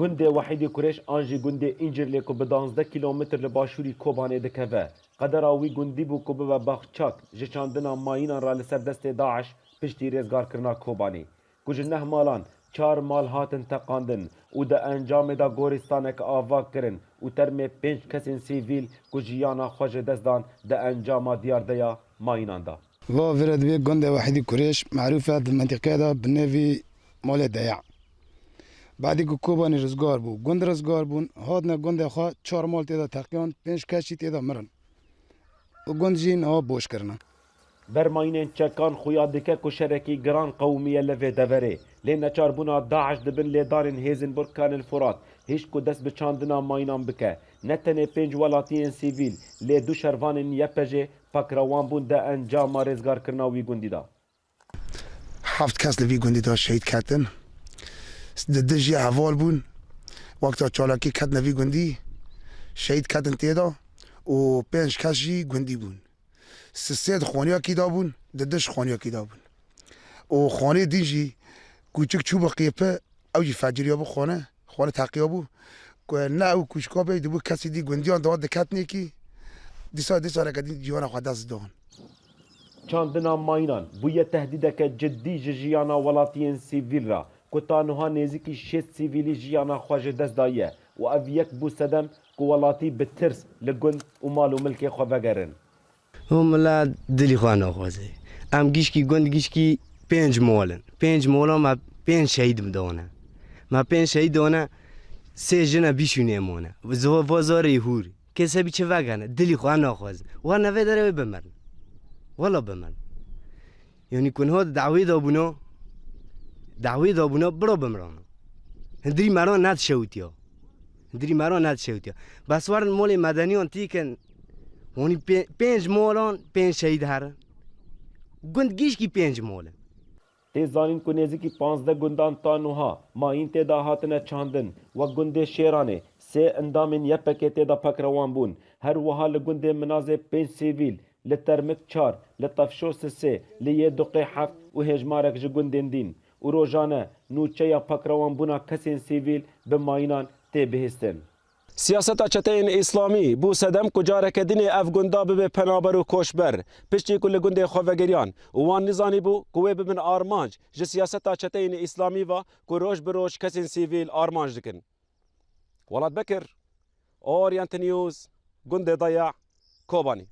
گنده وحیدی کوریش آنجی گنده اینجر لیکو به 12 کیلومتر لباشوری کوبانه دکوه قدر آوی گندی بو کو به بخچاک جچاندنا ماینان را لسر دست داعش پشتی رزگار کرنا کوبانی کج نه مالان 4 مال هاتن تقاندن و ده انجام دا گورستانک آوا کرن و ترمه 5 کسین سیویل کجیانا خوش دستان ده انجام دیار دیا ماینان دا و فرد بي گنده وحيدي كوريش معروفة بالمنطقة دا بالنبي مال دياع بعدی که کوبانی رزگار بو گند رزگار بون هادن گنده خواه 4 مال تیدا تقیان 5 کشی تیدا مرن و گند جین ها بوش کرنن برماینین چکان خویا دکه کو شرکی گران قومیه لوه دوره لی نچار بونا داعش دبن لی دارن هیزن برکان الفرات هیچ کو دست بچاندنا ماینان بکه نتنه 5 ولاتین سیویل لی 2 شروانین یپجه پاکروان بون ده انجام رزگار کرنا وی گندی دا 7 کس لوی گندی دا شهید کردن دجی احوال بون وقتا چالاکی کد نوی گندی شهید کردن تیدا و 5 کسی گندی بون سید خانیا کی دا بون ددش خانیا کی دا بون و خانه دیجی کوچک چوب قیپه اوجی فجریا بو خانه تقیا بو نه او کوچکا به دو کسی دی گندیان داد دکت نیکی دیسا رکدی جیوانا خود دست دان چاندنا ماینان بویه تهدیدک جدی جیانا ولاتین سیویل را کتانوها نزدیکی 6 سیویلی جیانا خواج دست دایه و او یک بو سدم که ولاتی بترس لگند و مال و ملک خو بگرن هم لا دلی خوانا خوازه ام گیشکی گند گیشکی 5 مولن ما 5 شهید مدونه ما 5 شهید دونه 3 جنا بیشونه مونه و وزاره هوری کسی بیچه وگنه دلی خوانا خوازه و نوه داره بمرن ولا بمرن یعنی کنها دعوی دابونا برو بمرانو هندری مران ند شوتیا بس ورن مول مدنیان تیکن ونی 5 مولان 5 شهید هرن گند گیش کی 5 مولن تیزانین کو نزدیکی 15 گندان تانوها ما این تیدا هاتنه چاندن و گنده شیرانه 3 اندامین یپکه تیدا پکروان بون هر وها لگنده منازه 5 سیویل لترمک 4 لطفشوس 3 لیه دقی 7 و هجمارک جگندین دین و روزانه نوچه یا پکروان بونا کسین سیویل به ماینان تی بهستن سیاست چتین اسلامی بو سدم کجارک دین افگندا به پنابر و کوشبر پشتی کل گنده خوفگریان وان نزانی بو کوه ببن آرمانج ج سیاست چتین اسلامی و کو روش بروش کسین سیویل آرمانج دکن ولاد بکر اورینت نیوز گنده ضیاع کوبانی